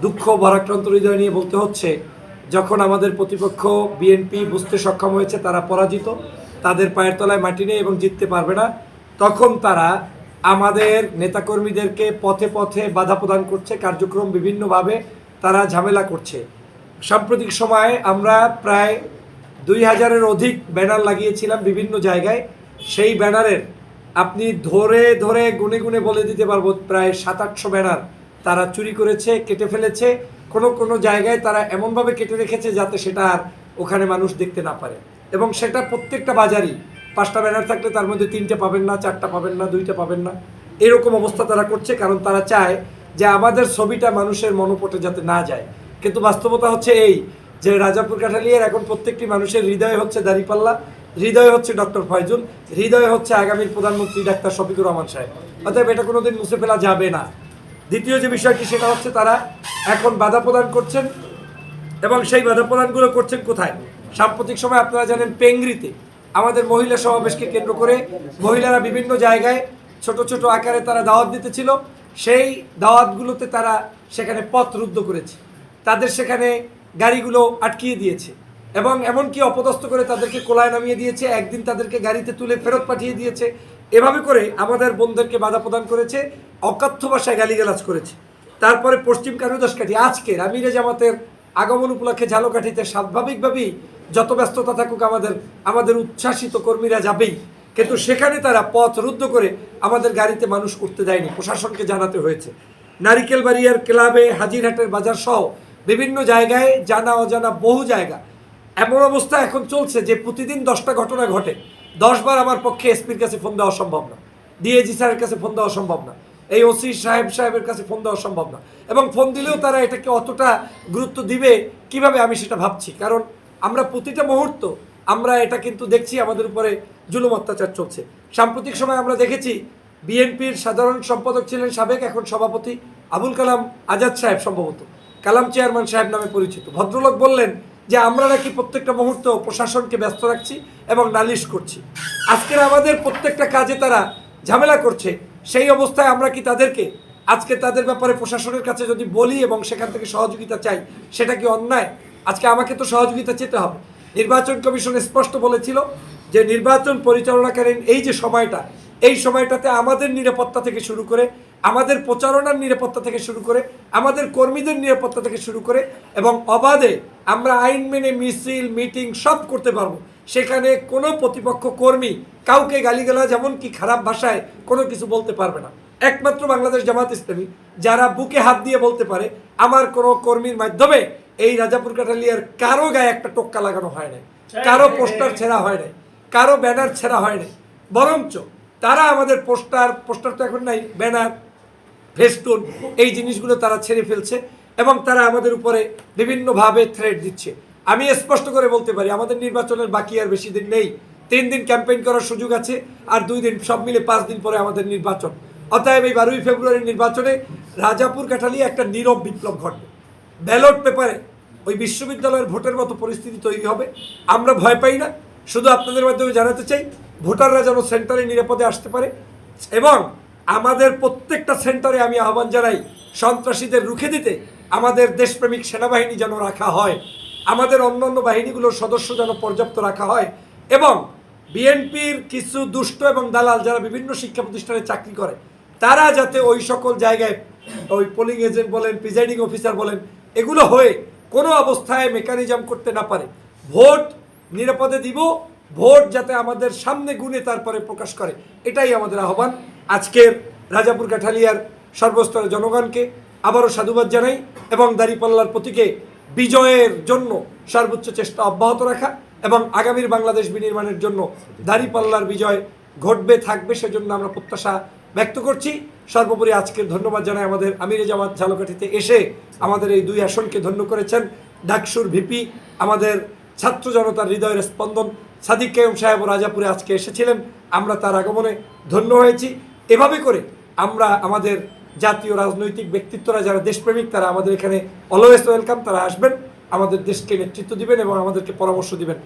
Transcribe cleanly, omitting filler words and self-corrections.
দুঃখ ভারাক্রান্ত হৃদয় নিয়ে বলতে হচ্ছে, যখন আমাদের প্রতিপক্ষ বিএনপি বুঝতে সক্ষম হয়েছে তারা পরাজিত, তাদের পায়ের তলায় মাটি নেই এবং জিততে পারবে না, তখন তারা আমাদের নেতাকর্মীদেরকে পথে পথে বাধা প্রদান করছে, কার্যক্রম বিভিন্নভাবে তারা ঝামেলা করছে। সাম্প্রতিক সময়ে আমরা প্রায় 2000-এর অধিক ব্যানার লাগিয়েছিলাম বিভিন্ন জায়গায়। সেই ব্যানারের আপনি ধরে ধরে গুনে গুনে বলে দিতে পারবো প্রায় 700-800 ব্যানার তারা চুরি করেছে, কেটে ফেলেছে। কোনো কোনো জায়গায় তারা এমনভাবে কেটে রেখেছে যাতে সেটা আর ওখানে মানুষ দেখতে না পারে, এবং সেটা প্রত্যেকটা বাজারই 5টা ব্যানার থাকলে তার মধ্যে 3টে পাবেন না, 4টা পাবেন না, 2টা পাবেন না, এরকম অবস্থা তারা করছে। কারণ তারা চায় যে আমাদের ছবিটা মানুষের মনোপটে যাতে না যায়। কিন্তু বাস্তবতা হচ্ছে এই যে রাজাপুর কাঠালিয়ার এখন প্রত্যেকটি মানুষের হৃদয়ে হচ্ছে দাঁড়িপাল্লা, হৃদয়ে হচ্ছে ডক্টর ফয়জুল, হৃদয়ে হচ্ছে আগামীর প্রধানমন্ত্রী ডাক্তার শফিকুর রহমান সাহেব। অতএব এটা কোনোদিন মুছে ফেলা যাবে না। দ্বিতীয় যে বিষয়টি সেটা হচ্ছে তারা এখন বাধা প্রদান করছেন, এবং সেই বাধা প্রদানগুলো করছেন কোথায়? সাম্প্রতিক সময় আপনারা জানেন পেংরিতে আমাদের মহিলা সমাবেশকে কেন্দ্র করে মহিলারা বিভিন্ন জায়গায় ছোট ছোট আকারে তারা দাওয়াত দিতেছিল। সেই দাওয়াতগুলোতে তারা সেখানে পথ রুদ্ধ করেছে, তাদের সেখানে গাড়িগুলো আটকিয়ে দিয়েছে, এবং এমনকি অপদস্থ করে তাদেরকে কোলায় নামিয়ে দিয়েছে, একদিন তাদেরকে গাড়িতে তুলে ফেরত পাঠিয়ে দিয়েছে। এভাবে করে আমাদের বোনদেরকে বাধা প্রদান করেছে, অকথ্য ভাষায় গালিগালাজ করেছে। তারপরে পশ্চিম কানুদাসকাঠি আজকের আমিরে জামাতের আগমন উপলক্ষে ঝালকাঠিতে স্বাভাবিকভাবেই যত ব্যস্ততা থাকুক আমাদের উচ্ছ্বাসিত কর্মীরা যাবেই, কিন্তু সেখানে তারা পথ রুদ্ধ করে আমাদের গাড়িতে মানুষ উঠতে দেয়নি, প্রশাসনকে জানাতে হয়েছে। নারিকেলবাড়িয়ার ক্লাবে, হাজিরহাটের বাজার সহ বিভিন্ন জায়গায় জানা অজানা বহু জায়গা এমন অবস্থা এখন চলছে যে প্রতিদিন 10টা ঘটনা ঘটে। 10 বার আমার পক্ষে এসপির কাছে ফোন দেওয়া সম্ভব না, ডিএজি স্যারের কাছে ফোন দেওয়া সম্ভব না, এই ওসি সাহেবের কাছে ফোন দেওয়া সম্ভব না, এবং ফোন দিলেও তারা এটাকে অতটা গুরুত্ব দিবে কিভাবে আমি সেটা ভাবছি। কারণ আমরা প্রতিটা মুহূর্ত আমরা এটা কিন্তু দেখছি আমাদের উপরে জুলুম অত্যাচার চলছে। সাম্প্রতিক সময় আমরা দেখেছি বিএনপির সাধারণ সম্পাদক ছিলেন সাবেক, এখন সভাপতি আবুল কালাম আজাদ সাহেব, সম্ভবত কালাম চেয়ারম্যান সাহেব নামে পরিচিত ভদ্রলোক, বললেন যে আমরা নাকি প্রত্যেকটা মুহূর্ত প্রশাসনকে ব্যস্ত রাখছি এবং নালিশ করছি। আজকের আমাদের প্রত্যেকটা কাজে তারা ঝামেলা করছে, সেই অবস্থায় আমরা কি তাদেরকে আজকে তাদের ব্যাপারে প্রশাসনের কাছে যদি বলি এবং সেখান থেকে সহযোগিতা চাই, সেটা কি অন্যায়? আজকে আমাকে তো সহযোগিতা চেতে হবে। নির্বাচন কমিশন স্পষ্ট বলেছিল যে নির্বাচন পরিচালনাকালীন এই যে সময়টা, এই সময়টাতে আমাদের নিরাপত্তা থেকে শুরু করে, আমাদের প্রচারণার নিরাপত্তা থেকে শুরু করে, আমাদের কর্মীদের নিরাপত্তা থেকে শুরু করে, এবং অবাধে আমরা আইন মেনে মিছিল মিটিং সব করতে পারবো। সেখানে কোনো প্রতিপক্ষ কর্মী কাউকে গালিগালাজ এমনকি খারাপ ভাষায় কোনো কিছু বলতে পারবে না। একমাত্র বাংলাদেশ জামাত ইসলামী যারা বুকে হাত দিয়ে বলতে পারে আমার কোনো কর্মীর মাধ্যমে এই রাজাপুর কাঠালিয়ার কারো গায়ে একটা টোক্কা লাগানো হয় নাই, কারো পোস্টার ছেঁড়া হয় নাই, কারো ব্যানার ছেঁড়া হয় নাই, বরঞ্চ তারা আমাদের পোস্টার তো এখন নাই, ব্যানার, ফেস্টুন, এই জিনিসগুলো তারা ছেড়ে ফেলছে, এবং তারা আমাদের উপরে বিভিন্নভাবে থ্রেট দিচ্ছে। আমি স্পষ্ট করে বলতে পারি আমাদের নির্বাচনের বাকি আর বেশি দিন নেই। 3 দিন ক্যাম্পেইন করার সুযোগ আছে, আর 2 দিন, সব মিলে 5 দিন পরে আমাদের নির্বাচন। অতএব এই 12ই ফেব্রুয়ারির নির্বাচনে রাজাপুর কাঠালিয়া একটা নীরব বিপ্লব ঘটবে। ব্যালট পেপারে ওই বিশ্ববিদ্যালয়ের ভোটের মতো পরিস্থিতি তৈরি হবে। আমরা ভয় পাই না, শুধু আপনাদের মাধ্যমে জানাতে চাই ভোটাররা যেন সেন্টারে নিরাপদে আসতে পারে, এবং আমাদের প্রত্যেকটা সেন্টারে আমি আহ্বান জানাই সন্ত্রাসীদের রুখে দিতে আমাদের দেশপ্রেমিক সেনাবাহিনী যেন রাখা হয়, আমাদের অন্যান্য বাহিনীগুলোর সদস্য যেন পর্যাপ্ত রাখা হয়, এবং বিএনপির কিছু দুষ্ট এবং দালাল যারা বিভিন্ন শিক্ষা প্রতিষ্ঠানে চাকরি করে তারা যাতে ওই সকল জায়গায় ওই পোলিং এজেন্ট বলেন, প্রিজাইডিং অফিসার বলেন, এগুলো হয়ে কোনো অবস্থায় মেকানিজম করতে না পারে। ভোট নিরাপদে দিব, ভোট যাতে আমাদের সামনে গুনে তারপরে প্রকাশ করে, এটাই আমাদের আহ্বান। আজকের রাজাপুর কাঠালিয়ার সর্বস্তরের জনগণকে আবারও সাধুবাদ জানাই, এবং দাঁড়িপাল্লার প্রতীকে বিজয়ের জন্য সর্বোচ্চ চেষ্টা অব্যাহত রাখা, এবং আগামীর বাংলাদেশ বিনির্মাণের জন্য দাঁড়িপাল্লার বিজয় ঘটবে, থাকবে, সেজন্য আমরা প্রত্যাশা ব্যক্ত করছি। সর্বোপরি আজকের ধন্যবাদ জানাই আমাদের আমিরে জামাত ঝালকাঠিতে এসে আমাদের এই 2 আসনকে ধন্য করেছেন ডাকসুর ভিপি, আমাদের ছাত্র জনতার হৃদয়ের স্পন্দন সাদিক কাইয়ুম সাহেব রাজাপুরে আজকে এসেছিলেন, আমরা তার আগমনে ধন্য হয়েছি। এভাবে করে আমরা আমাদের জাতীয় রাজনৈতিক ব্যক্তিত্বরা যারা দেশপ্রেমিক তারা আমাদের এখানে অলওয়েজ ওয়েলকাম, তারা আসবেন, আমাদের দেশকে নেতৃত্ব দিবেন এবং আমাদেরকে পরামর্শ দিবেন।